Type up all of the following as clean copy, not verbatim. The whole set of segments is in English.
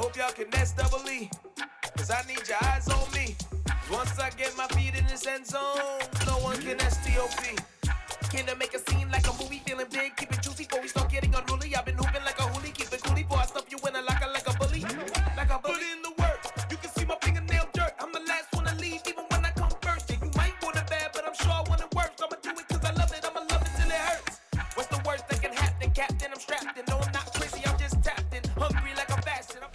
hope y'all can nest double E, cause I need your eyes on me. Once I get my feet in this end zone, no one can STOP. Can I make a scene like a movie, feeling big, keep it juicy before we start getting unruly. I've been hooping like a hoolie, keep it coolie, before I stuff you in a locker like a bully. Like a bully. Put in the work, you can see my fingernail dirt. I'm the last one to leave, even when I come first. And you might want it bad, but I'm sure I want it worse. I'ma do it cause I love it, I'ma love it till it hurts. What's the worst that can happen, Captain? I'm strapped in, no I'm not crazy, I'm just tapped in. Hungry like I'm fasting.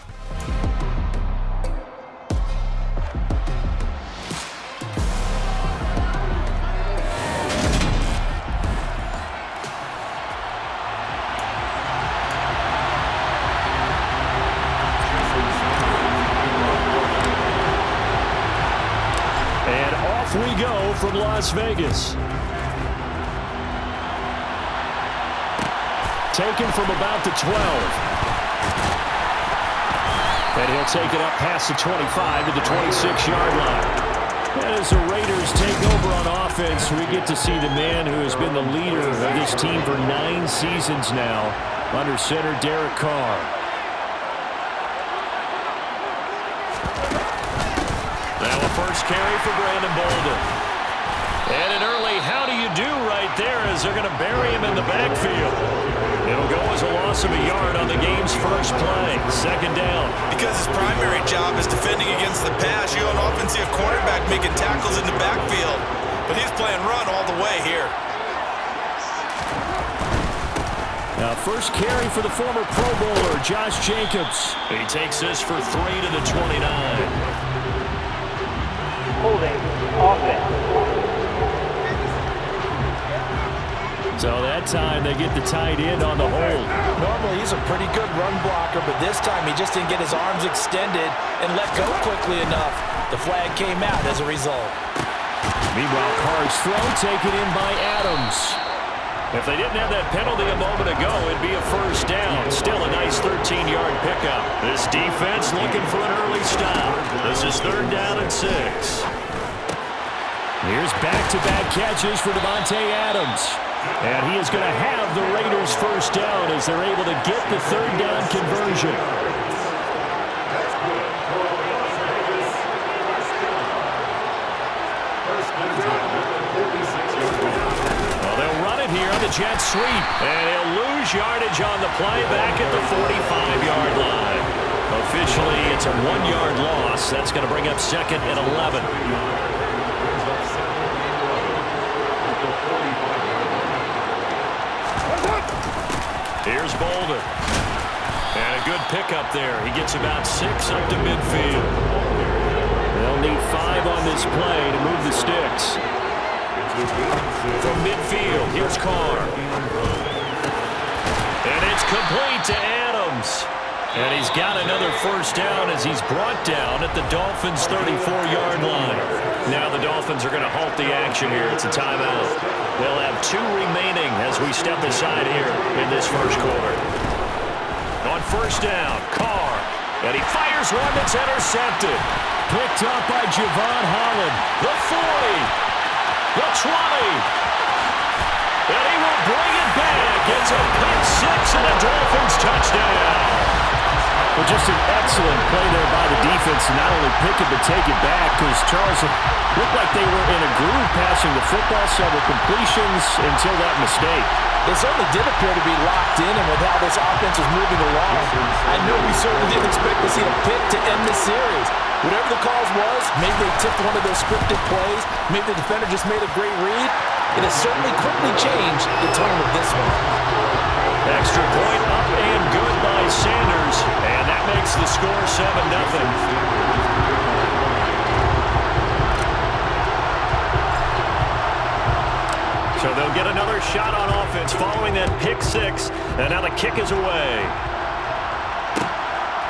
We go from Las Vegas. Taken from about the 12. And he'll take it up past the 25 to the 26-yard line. And as the Raiders take over on offense, we get to see the man who has been the leader of this team for 9 seasons now, under center Derek Carr. First carry for Brandon Bolden. And an early how do you do right there as they're going to bury him in the backfield. It'll go as a loss of a yard on the game's first play. Second down. Because his primary job is defending against the pass, you don't often see a quarterback making tackles in the backfield. But he's playing run all the way here. Now first carry for the former Pro Bowler, Josh Jacobs. He takes this for 3 to the 29. Holding offense. So that time they get the tight end on the hold. Normally he's a pretty good run blocker, but this time he just didn't get his arms extended and let go quickly enough. The flag came out as a result. Meanwhile, Carr's throw taken in by Adams. If they didn't have that penalty a moment ago, it'd be a first down. Still a nice 13-yard pickup. This defense looking for an early stop. This is 3rd down and 6. Here's back-to-back catches for Davante Adams. And he is going to have the Raiders first down as they're able to get the 3rd down conversion. Here on the jet sweep, and he'll lose yardage on the play back at the 45-yard line. Officially, it's a 1-yard loss. That's going to bring up 2nd and 11. Here's Bolden. And a good pickup there. He gets about 6 up to midfield. They'll need 5 on this play to move the sticks. From midfield, here's Carr. And it's complete to Adams. And he's got another first down as he's brought down at the Dolphins' 34-yard line. Now the Dolphins are going to halt the action here. It's a timeout. They'll have 2 remaining as we step aside here in this first quarter. On first down, Carr. And he fires one that's intercepted. Picked up by Javon Holland. The 40. The 20. And he will bring it back. It's a pick 6 and a Dolphins touchdown. Well, just an excellent play there by the defense to not only pick it but take it back, because Charles looked like they were in a groove passing the football, several completions until that mistake. They certainly did appear to be locked in, and with how this offense was moving along, I know we certainly didn't expect to see a pick to end this series. Whatever the cause was, maybe they tipped one of those scripted plays, maybe the defender just made a great read. It has certainly quickly changed the tone of this one. Extra point up and good by Sanders, and that makes the score 7-0. So they'll get another shot on offense following that pick 6, and now the kick is away.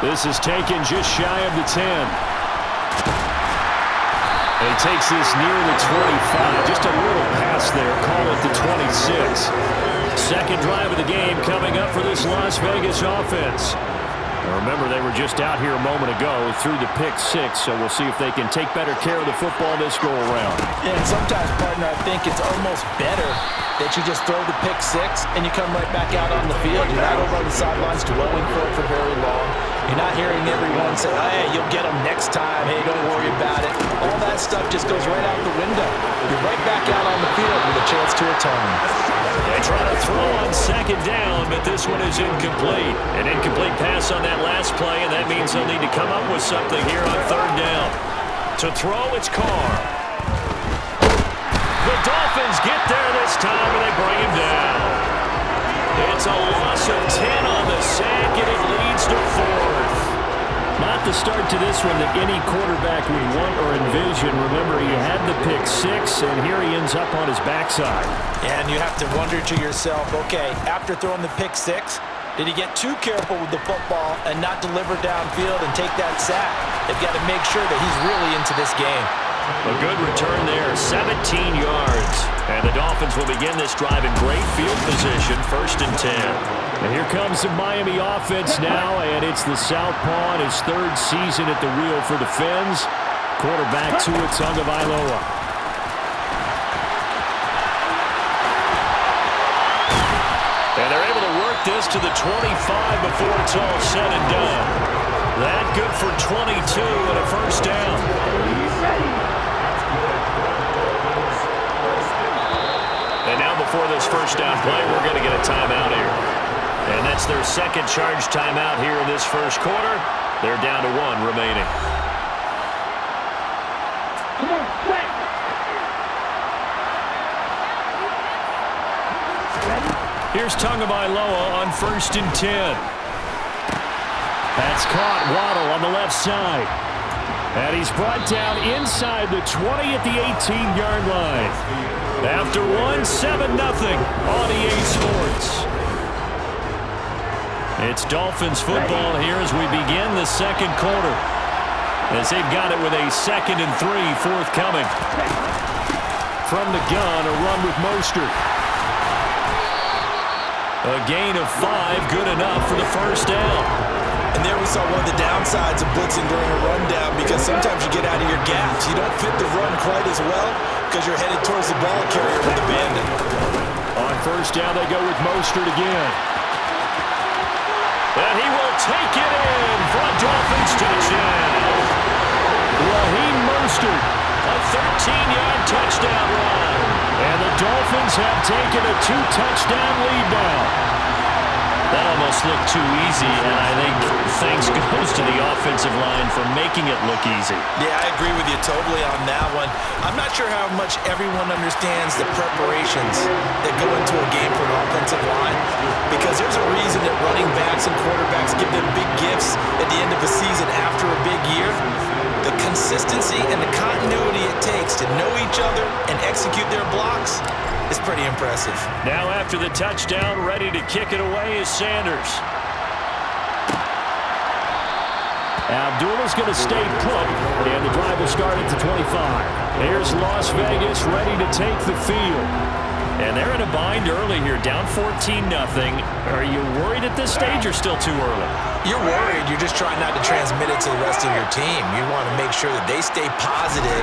This is taken just shy of the 10. And he takes this near the 25. Just a little pass there. Call it the 26. Second drive of the game coming up for this Las Vegas offense. Now remember, they were just out here a moment ago through the pick 6, so we'll see if they can take better care of the football this go-around. Yeah, and sometimes, partner, I think it's almost better that you just throw the pick 6 and you come right back out on the field. You're not over on the sidelines dwelling for it for very long. You're not hearing everyone say, hey, you'll get them next time. Hey, don't worry about it. All that stuff just goes right out the window. You're right back out on the field with a chance to atone. They try to throw on second down, but this one is incomplete. An incomplete pass on that last play, and that means they'll need to come up with something here on third down. To throw, it's Carr. The Dolphins get there this time, and they bring him down. It's a loss of 10 on the sack, and it leads to fourth. Not the start to this one that any quarterback would want or envision. Remember, he had the pick six, and here he ends up on his backside. And you have to wonder to yourself, okay, after throwing the pick six, did he get too careful with the football and not deliver downfield and take that sack? They've got to make sure that he's really into this game. A good return there, 17 yards. And the Dolphins will begin this drive in great field position, 1st and 10. And here comes the Miami offense now, and it's the Southpaw in his 3rd season at the wheel for the Fins. Quarterback Tua Tagovailoa. And they're able to work this to the 25 before it's all said and done. That good for 22 and a 1st down. And now before this 1st down play, we're going to get a timeout here. And that's their 2nd charge timeout here in this 1st quarter. They're down to 1 remaining. Here's Tagovailoa on 1st and 10. That's caught. Waddle on the left side. And he's brought down inside the 20 at the 18-yard line. After 1, 7-0 on EA Sports. It's Dolphins football here as we begin the 2nd quarter. As they've got it with a 2nd and 3 forthcoming. From the gun, a run with Mostert. A gain of 5, good enough for the 1st down. And there we saw one of the downsides of blitzing during a rundown, because sometimes you get out of your gaps. You don't fit the run quite as well because you're headed towards the ball carrier with the bandit. On 1st down, they go with Mostert again. And he will take it in for a Dolphins touchdown. Raheem Mostert, a 13-yard touchdown run. And the Dolphins have taken a 2-touchdown lead now. That almost looked too easy, and I think thanks goes to the offensive line for making it look easy. Yeah, I agree with you totally on that one. I'm not sure how much everyone understands the preparations that go into a game for an offensive line, because there's a reason that running backs and quarterbacks give them big gifts at the end of a season after a big year. The consistency and the continuity it takes to know each other and execute their blocks is pretty impressive. Now after the touchdown, ready to kick it away is Sanders. Abdullah's going to stay put, and the drive will start at the 25. There's Las Vegas ready to take the field. And they're in a bind early here, down 14-0. Are you worried at this stage or still too early? You're worried. You're just trying not to transmit it to the rest of your team. You want to make sure that they stay positive,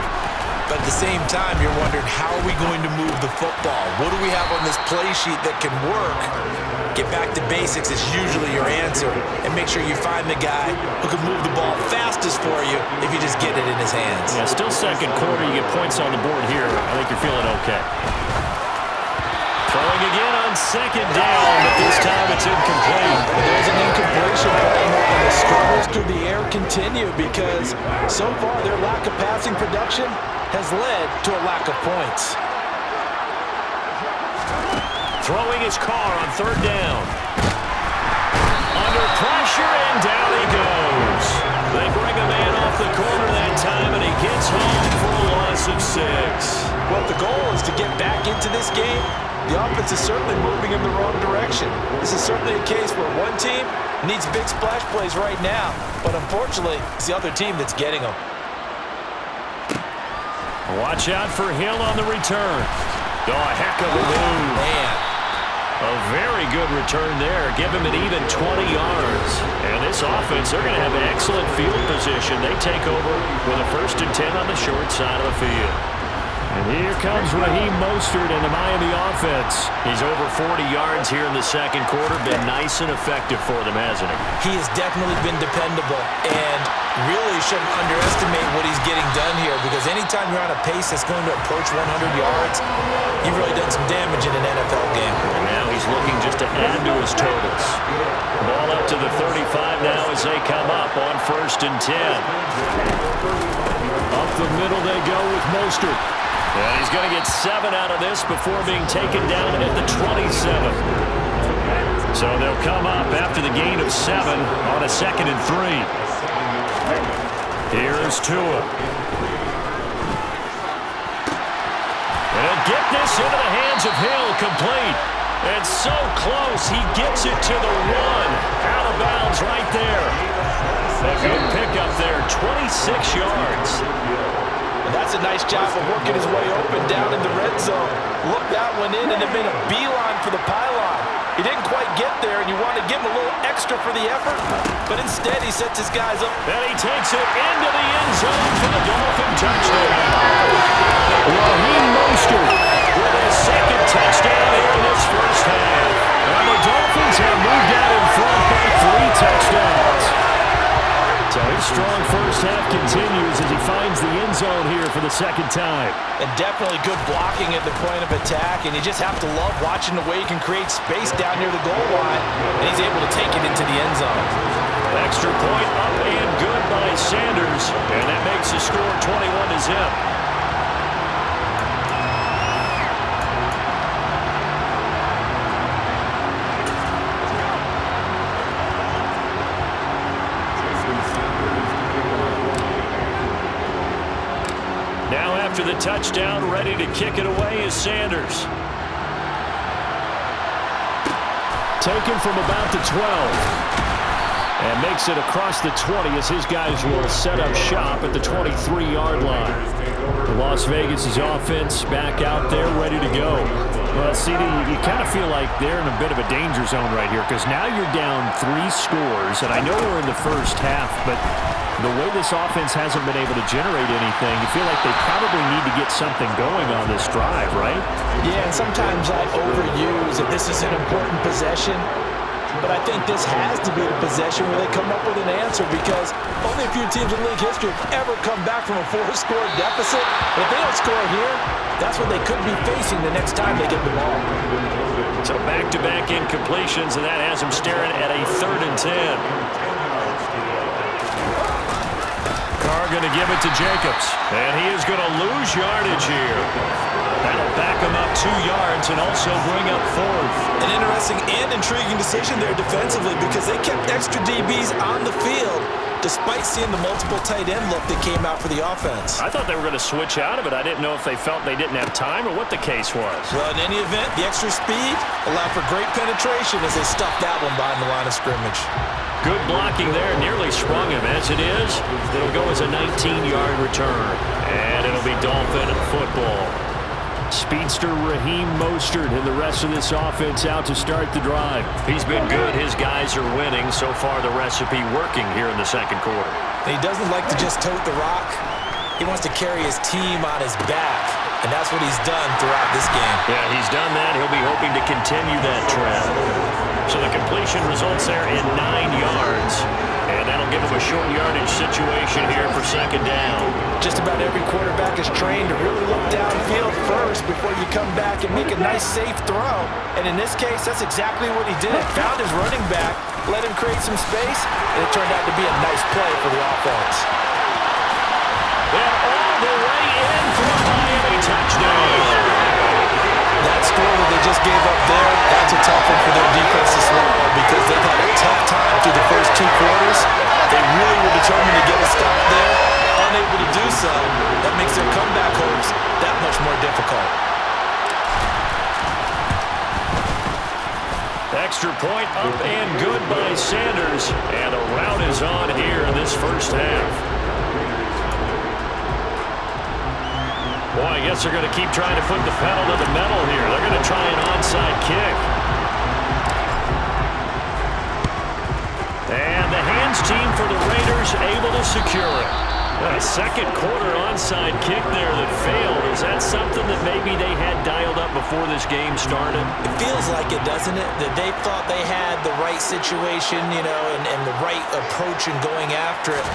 but at the same time, you're wondering, how are we going to move the football? What do we have on this play sheet that can work? Get back to basics is usually your answer, and make sure you find the guy who can move the ball fastest for you if you just get it in his hands. Yeah, still 2nd quarter. You get points on the board here. I think you're feeling okay. Throwing again on 2nd down, but this time it's incomplete. There's an incompletion ball, and the struggles through the air continue because so far their lack of passing production has led to a lack of points. Throwing his Carr on 3rd down. Under pressure, and down he goes. They bring a man off the corner that time, and he gets home for a loss of 6. Well, the goal is to get back into this game. The offense is certainly moving in the wrong direction. This is certainly a case where one team needs big splash plays right now, but unfortunately, it's the other team that's getting them. Watch out for Hill on the return. Oh, a heck of a move. Man. A very good return there. Give him an even 20 yards. And this offense, they're going to have an excellent field position. They take over with a 1st and 10 on the short side of the field. And here comes Raheem Mostert in the Miami offense. He's over 40 yards here in the second quarter. Been nice and effective for them, hasn't he? He has definitely been dependable, and really shouldn't underestimate what he's getting done here, because anytime you're on a pace that's going to approach 100 yards, you've really done some damage in an NFL game. And now he's looking just to add to his totals. Ball up to the 35 now as they come up on 1st and 10. Up the middle they go with Mostert. And he's going to get 7 out of this before being taken down at the 27. So they'll come up after the gain of 7 on a 2nd and 3. Here's Tua. And he'll get this into the hands of Hill, complete. And so close, he gets it to the 1. Out of bounds right there. A good pickup there, 26 yards. And that's a nice job of working his way open down in the red zone. Look that one in, and it made a beeline for the pylon. He didn't quite get there, and you want to give him a little extra for the effort, but instead he sets his guys up. And he takes it into the end zone for the Dolphin touchdown. Raheem Mostert with his 2nd touchdown here in this first half. And the Dolphins have moved out in front by 3 touchdowns. So his strong first half continues as he finds the end zone here for the 2nd time. And definitely good blocking at the point of attack, and you just have to love watching the way he can create space down near the goal line, and he's able to take it into the end zone. Extra point up and good by Sanders, and that makes the score 21-0. After the touchdown, ready to kick it away is Sanders. Taken from about the 12. And makes it across the 20 as his guys will set up shop at the 23-yard line. Las Vegas' offense back out there ready to go. Well, CD, you kind of feel like they're in a bit of a danger zone right here because now you're down 3 scores, and I know we're in the first half, but the way this offense hasn't been able to generate anything, you feel like they probably need to get something going on this drive, right? Yeah, and sometimes I overuse that this is an important possession, but I think this has to be the possession where they come up with an answer, because only a few teams in league history have ever come back from a 4-score deficit. But if they don't score here, that's what they could be facing the next time they get the ball. So back-to-back incompletions, and that has them staring at a 3rd and 10. Carr going to give it to Jacobs, and he is going to lose yardage here. That'll back him up 2 yards and also bring up 4th. An interesting and intriguing decision there defensively, because they kept extra DBs on the field despite seeing the multiple tight end look that came out for the offense. I thought they were going to switch out of it. I didn't know if they felt they didn't have time or what the case was. Well, in any event, the extra speed allowed for great penetration as they stuffed that one behind the line of scrimmage. Good blocking there, nearly sprung him. As it is, it'll go as a 19-yard return, and it'll be Dolphin football. Speedster Raheem Mostert and the rest of this offense out to start the drive. He's been good. His guys are winning. So far, the recipe working here in the second quarter. He doesn't like to just tote the rock. He wants to carry his team on his back, and that's what he's done throughout this game. Yeah, he's done that. He'll be hoping to continue that trend. So the completion results there in 9 yards. And that'll give him a short yardage situation here for 2nd down. Just about every quarterback is trained to really look downfield first before you come back and make a nice, safe throw. And in this case, that's exactly what he did. Found his running back, let him create some space, and it turned out to be a nice play for the offense. And all the way in for a Miami touchdown. That score that they just gave up there, that's a tough one for their defense to swallow, because they've had a tough time through the first 2 quarters. They really were determined to get a stop there. Unable to do so, that makes their comeback hopes that much more difficult. Extra point up and good by Sanders. And a rout is on here in this first half. Boy, I guess they're going to keep trying to put the pedal to the metal here. They're going to try an onside kick. And the hands team for the Raiders able to secure it. A second quarter onside kick there that failed. Is that something that maybe they had dialed up before this game started? It feels like it, doesn't it? That they thought they had the right situation, you know, and the right approach in going after it.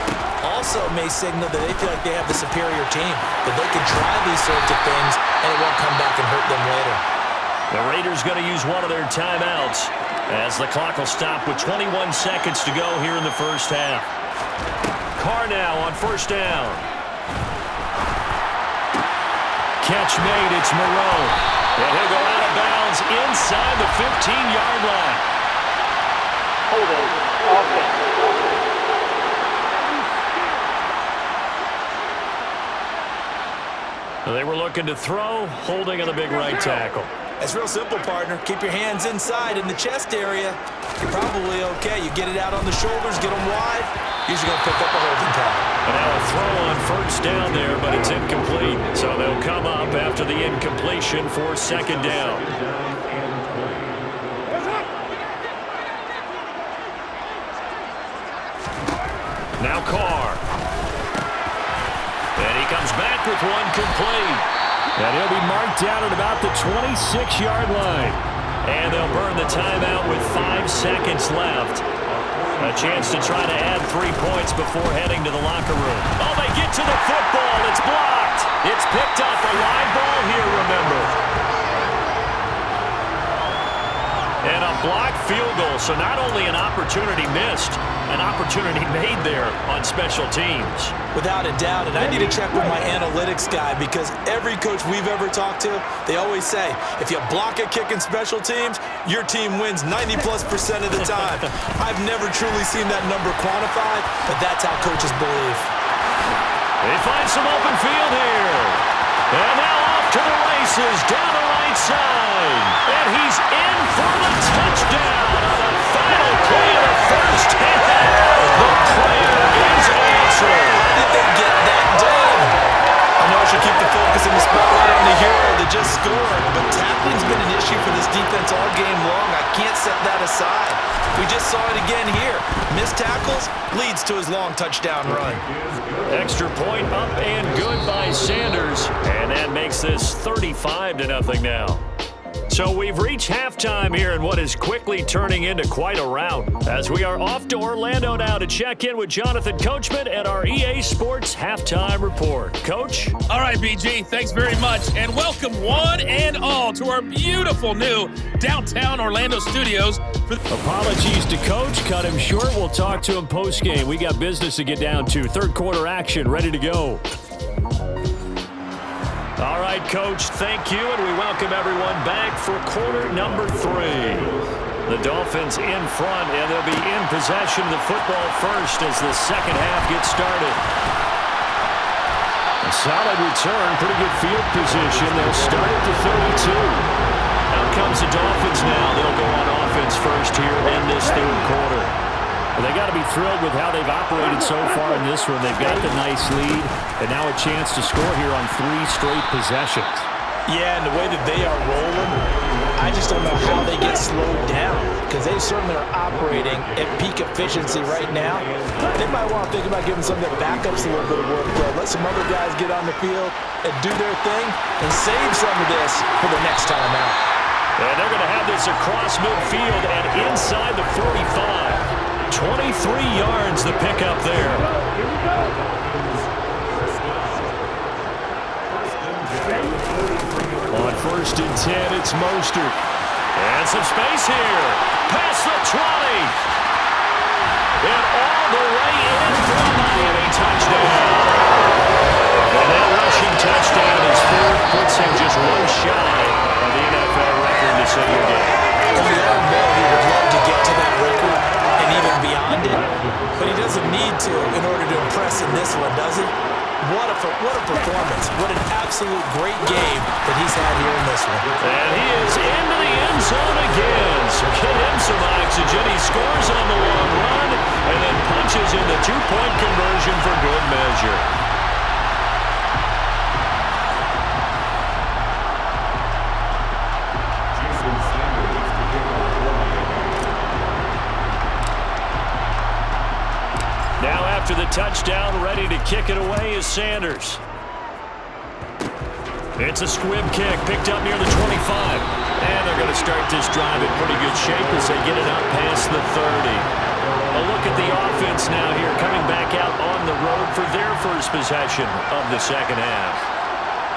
Also may signal that they feel like they have the superior team, that they can try these sorts of things and it won't come back and hurt them later. The Raiders going to use one of their timeouts as the clock will stop with 21 seconds to go here in the first half. Carr now on first down. Catch made, it's Moreau. And he'll go out of bounds inside the 15-yard line. Holding, offense. They were looking to throw, holding on the big right tackle. It's real simple, partner. Keep your hands inside in the chest area. You're probably okay. You get it out on the shoulders, get them wide. Usually going to pick up a holding tackle. And now a throw on first down there, but it's incomplete. So they'll come up after the incompletion for second down. Now Carr. And he comes back with one complete. And he'll be marked down at about the 26-yard line. And they'll burn the timeout with 5 seconds left. A chance to try to add 3 points before heading to the locker room. Oh, they get to the football. It's blocked. It's picked up. A live ball here, remember. And a blocked field goal. So not only an opportunity missed, an opportunity made there on special teams. Without a doubt, and I need to check with my analytics guy because every coach we've ever talked to, they always say, if you block a kick in special teams, your team wins 90+% of the time. I've never truly seen that number quantified, but that's how coaches believe. They find some open field here. And now off to the races, down the right side. And he's in for the touchdown on the final play of the first half. The prayer is answered. How did they get that done? I know I should keep the focus and the spotlight on the hero that just scored, but tackling's been an issue for this defense all game long. I can't set that aside. We just saw it again here. Missed tackles leads to his long touchdown run. Extra point up and good by Sanders. And that makes this 35-0 now. So we've reached halftime here in what is quickly turning into quite a rout. As we are off to Orlando now to check in with Jonathan Coachman at our EA Sports Halftime Report. Coach? All right, BG, thanks very much. And welcome one and all to our beautiful new downtown Orlando studios. Apologies to Coach. Cut him short. We'll talk to him post-game. We got business to get down to. Third quarter action ready to go. All right, Coach, thank you, and we welcome everyone back for quarter number 3. The Dolphins in front, and they'll be in possession of the football first as the second half gets started. A solid return, pretty good field position. They'll start at the 32. Out comes the Dolphins now. They'll go on offense first here in this third quarter. Well, they got to be thrilled with how they've operated so far in this one. They've got the nice lead, and now a chance to score here on 3 straight possessions. Yeah, and the way that they are rolling, I just don't know how they get slowed down because they certainly are operating at peak efficiency right now. They might want to think about giving some of their backups a little bit of work, though. Let some other guys get on the field and do their thing and save some of this for the next time out. And they're going to have this across midfield and inside the 45. 23 yards the pickup there. On first and 10, it's Mostert. And some space here. Past the 20. And all the way in for a Miami touchdown. And that rushing touchdown is 4th, puts him just one shy of the NFL record to set your game. We all know he would love to get to that record and even beyond it, but he doesn't need to in order to impress in this one, does he? What a performance. What an absolute great game that he's had here in this one. And he is into the end zone again. So get him some oxygen. He scores on the long run and then punches in the 2-point conversion for good measure. Now after the touchdown. first down, ready to kick it away is Sanders. It's a squib kick, picked up near the 25. And they're going to start this drive in pretty good shape as they get it up past the 30. A look at the offense now here, coming back out on the road for their first possession of the second half.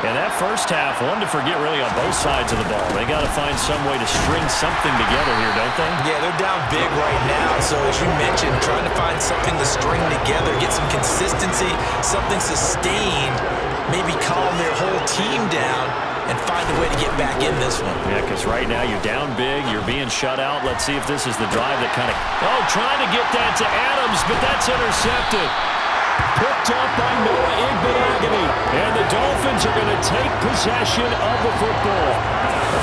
And that first half, one to forget really on both sides of the ball. They got to find some way to string something together here, don't they? Yeah, they're down big right now. So as you mentioned, trying to find something to string together, get some consistency, something sustained, maybe calm their whole team down and find a way to get back in this one. Yeah, because right now you're down big, you're being shut out. Let's see if this is the drive that kind of... Oh, trying to get that to Adams, but that's intercepted. Picked up by Noah Igbenogany. And the Dolphins are going to take possession of the football.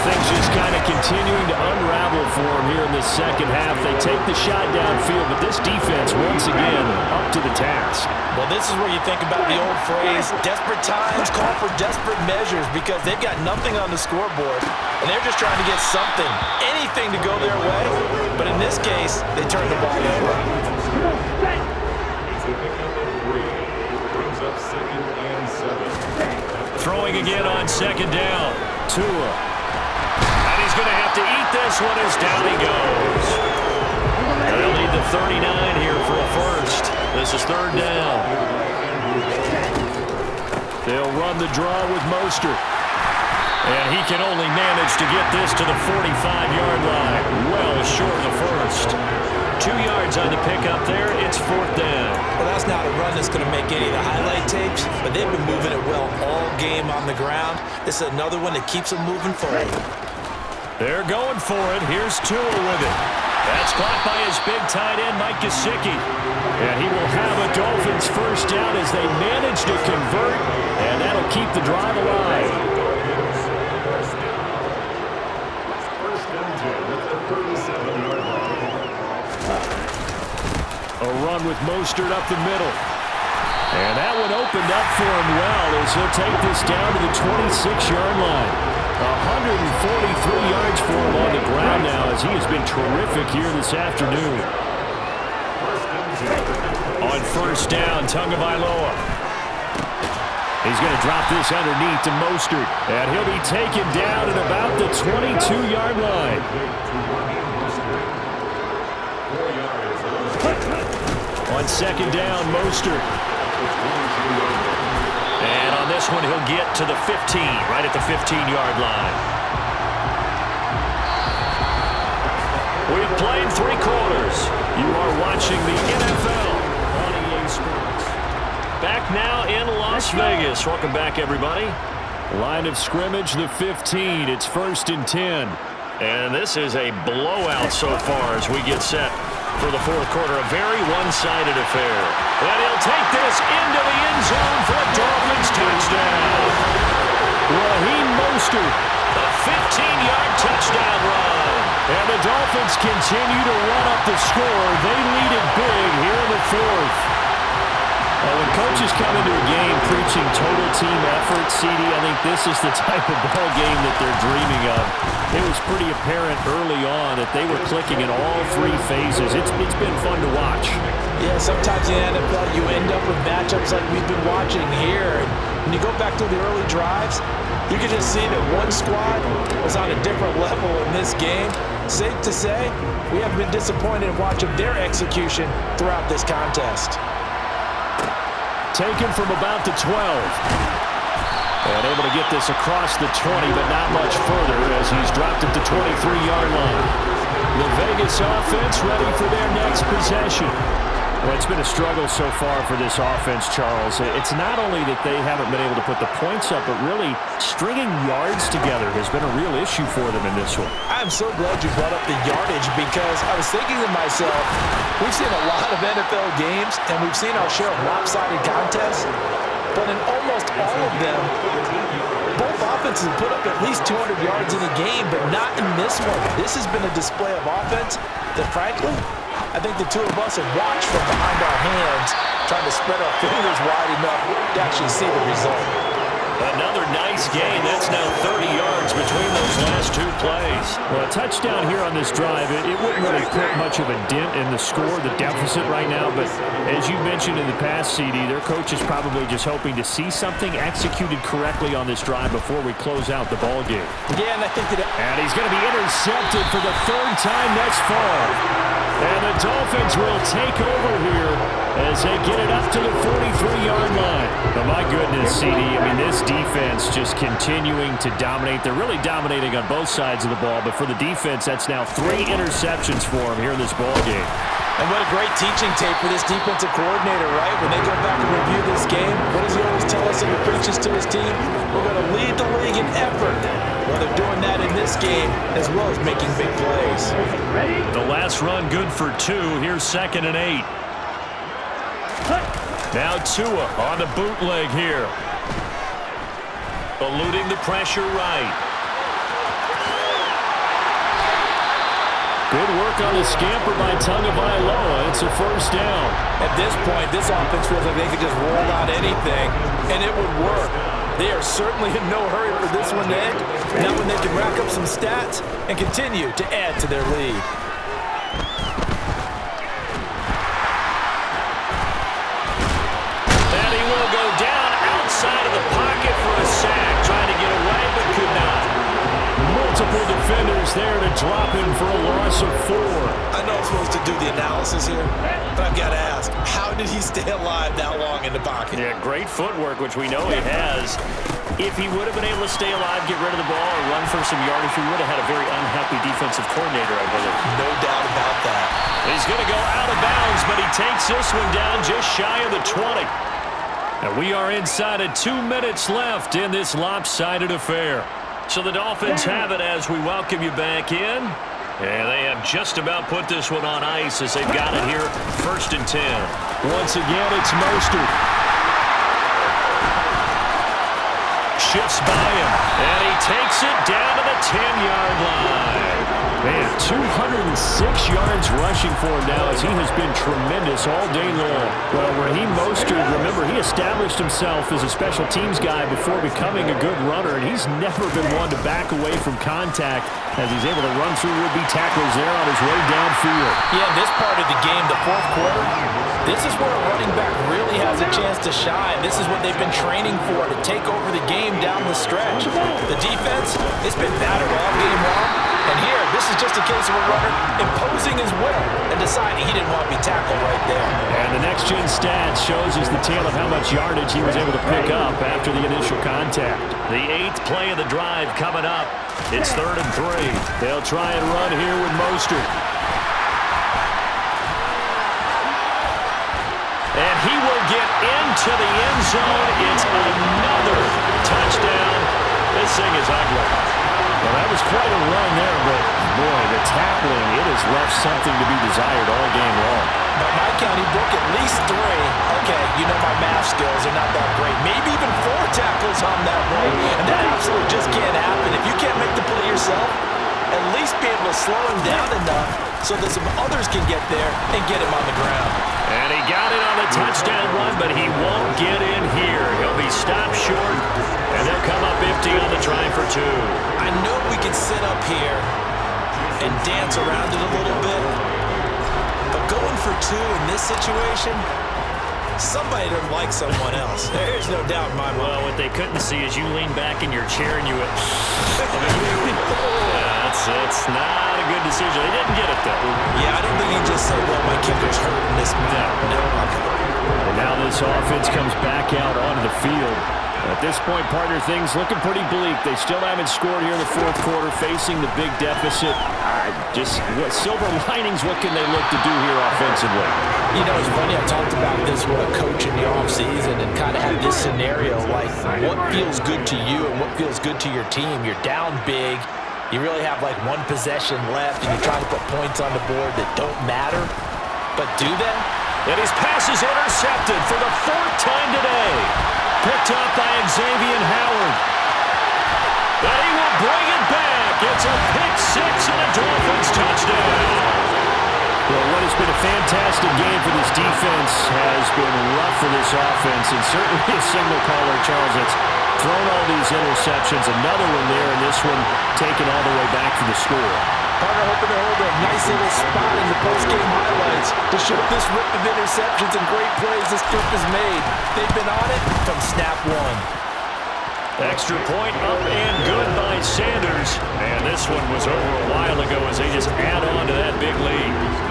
Things just kind of continuing to unravel for them here in the second half. They take the shot downfield, but this defense, once again, up to the task. Well, this is where you think about the old phrase, desperate times call for desperate measures, because they've got nothing on the scoreboard, and they're just trying to get something, anything to go their way. But in this case, they turn the ball over. Throwing again on second down. Tua. And he's going to have to eat this one as down he goes. They'll need the 39 here for a first. This is third down. They'll run the draw with Mostert. And he can only manage to get this to the 45-yard line. Well short of the first. 2 yards on the pickup there. It's fourth down. Well, that's not a run that's going to make any of the highlight tapes, but they've been moving it well all game on the ground. This is another one that keeps them moving forward. They're going for it. Here's Tua with it. That's caught by his big tight end, Mike Gesicki. And he will have a Dolphins first down as they manage to convert, and that'll keep the drive alive. A run with Mostert up the middle. And that one opened up for him well as he'll take this down to the 26-yard line. 143 yards for him on the ground now as he has been terrific here this afternoon. On first down, Tagovailoa. He's going to drop this underneath to Mostert. And he'll be taken down at about the 22-yard line. On second down, Mostert. And on this one, he'll get to the 15, right at the 15-yard line. We've played 3 quarters. You are watching the NFL on EA Sports. Back now in Las Vegas. Welcome back, everybody. Line of scrimmage, the 15. It's 1st and 10. And this is a blowout so far as we get set for the fourth quarter. A very one-sided affair. And he'll take this into the end zone for a Dolphins touchdown. Raheem Mostert, a 15-yard touchdown run. And the Dolphins continue to run up the score. They lead it big here in the fourth. When coaches come into a game preaching total team effort, CD, I think this is the type of ball game that they're dreaming of. It was pretty apparent early on that they were clicking in all 3 phases. It's been fun to watch. Yeah, sometimes in the NFL you end up with matchups like we've been watching here. When you go back to the early drives, you can just see that one squad was on a different level in this game. Safe to say, we haven't been disappointed in watching their execution throughout this contest. Taken from about the 12. And able to get this across the 20, but not much further as he's dropped at the 23-yard line. The Vegas offense ready for their next possession. Well, it's been a struggle so far for this offense, Charles. It's not only that they haven't been able to put the points up, but really stringing yards together has been a real issue for them in this one. I'm so glad you brought up the yardage because I was thinking to myself, we've seen a lot of NFL games and we've seen our share of lopsided contests, but in almost all of them, both offenses put up at least 200 yards in a game, but not in this one. This has been a display of offense that, frankly, I think the 2 of us have watched from behind our hands, trying to spread our fingers wide enough to actually see the result. Another nice gain. That's now 30 yards between those last two plays. Well, a touchdown here on this drive, it wouldn't really put much of a dent in the score, the deficit right now. But as you mentioned in the past, CD, their coach is probably just hoping to see something executed correctly on this drive before we close out the ball game. Yeah, and I think that... And he's going to be intercepted for the third time thus far. And the Dolphins will take over here as they get it up to the 43-yard line. Oh, my goodness, CD. I mean, this defense just continuing to dominate. They're really dominating on both sides of the ball, but for the defense, that's now 3 interceptions for them here in this ball game. And what a great teaching tape for this defensive coordinator, right? When they go back and review this game, what does he always tell us and he preaches to his team? We're going to lead the league in effort. Well, they're doing that in this game as well as making big plays. The last run good for 2. Here's 2nd and 8. Now Tua on the bootleg here. Eluding the pressure right. Good work on the scamper by Tagovailoa. It's a first down. At this point, this offense feels like they could just roll out anything, and it would work. They are certainly in no hurry for this one to end. Now when they can rack up some stats and continue to add to their lead. And he will go down outside of the pocket for a sack. Trying to get away, but could not. Multiple defenders there to drop him for a loss of 4. I know I'm supposed to do the analysis here, but I've got to ask, how did he stay alive that long in the pocket? Yeah, great footwork, which we know he has. If he would have been able to stay alive, get rid of the ball, or run for some yardage, he would have had a very unhappy defensive coordinator, I believe. No doubt about that. He's going to go out of bounds, but he takes this one down just shy of the 20. And we are inside of 2 minutes left in this lopsided affair. So the Dolphins have it as we welcome you back in. And they have just about put this one on ice as they've got it here, 1st and 10. Once again, it's Mostert. Shifts by him, and he takes it down to the 10-yard line. Man, 206 yards rushing for him now as he has been tremendous all day long. Well, Raheem Mostert, remember, he established himself as a special teams guy before becoming a good runner, and he's never been one to back away from contact as he's able to run through would-be tacklers there on his way downfield. Yeah, this part of the game, the fourth quarter, this is where a running back really has a chance to shine. This is what they've been training for, to take over the game down the stretch. The defense, it's been battered all game long. And here, this is just a case of a runner imposing his will and deciding he didn't want to be tackled right there. And the next-gen stats shows us the tale of how much yardage he was able to pick up after the initial contact. The 8th play of the drive coming up. It's 3rd and 3. They'll try and run here with Mostert. And he will get into the end zone. It's another touchdown. This thing is ugly. Well, that was quite a run there, but, boy, the tackling, it has left something to be desired all game long. By my count, he broke at least 3. Okay, you know my math skills are not that great. Maybe even 4 tackles on that run, and that absolutely just can't happen. If you can't make the play yourself, at least be able to slow him down enough so that some others can get there and get him on the ground. And he got it on the touchdown run, but he won't get in here. He'll be stopped short, and they'll come up empty on the try for 2. I know we can sit up here and dance around it a little bit, but going for 2 in this situation, somebody doesn't like someone else. There's no doubt in my mind. Well, what they couldn't see is you lean back in your chair and you went, that's not a good decision. They didn't get it, though. Yeah, I don't think he just said, well, my kicker's hurt in this match. No. And now this offense comes back out onto the field. At this point, partner, things looking pretty bleak. They still haven't scored here in the fourth quarter, facing the big deficit. Just what silver linings, what can they look to do here offensively? You know, it's funny, I talked about this with a coach in the offseason and kind of had this scenario, like what feels good to you and what feels good to your team. You're down big. You really have like 1 possession left, and you're trying to put points on the board that don't matter. But do they? And his pass is intercepted for the 4th time today. Picked up by Xavier Howard. And he will bring it back. It's a pick 6 and a Dolphins touchdown. Well, what has been a fantastic game for this defense has been rough for this offense, and certainly a signal caller, Charles, that's thrown all these interceptions. Another one there, and this one taken all the way back for the score. Partner hoping to hold a nice little spot in the post-game highlights to show this rip of interceptions and great plays this group has made. They've been on it from snap one. Extra point up and good by Sanders. And this one was over a while ago as they just add on to that big lead.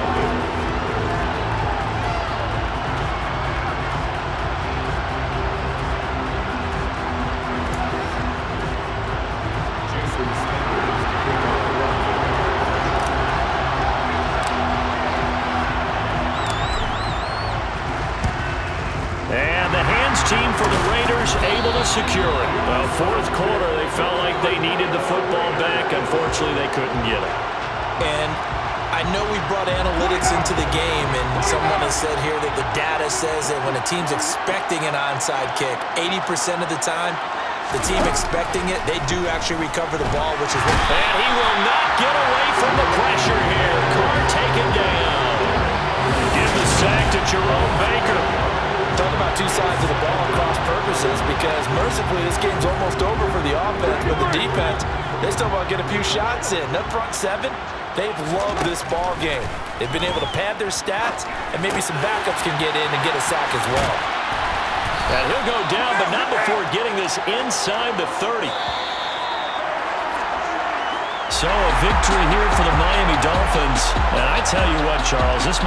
Team for the Raiders able to secure it. Well, fourth quarter, they felt like they needed the football back. Unfortunately, they couldn't get it. And I know we brought analytics into the game, and someone has said here that the data says that when a team's expecting an onside kick, 80% of the time, the team expecting it, they do actually recover the ball, which is what... And he will not get away from the pressure here. Carr taken down. Give the sack to Jerome Baker. Talk about two sides of the ball and cross purposes, because mercifully this game's almost over for the offense, but the defense, they still want to get a few shots in. That front seven, they've loved this ball game. They've been able to pad their stats, and maybe some backups can get in and get a sack as well. And he'll go down, but not before getting this inside the 30. So a victory here for the Miami Dolphins. And I tell you what, Charles, this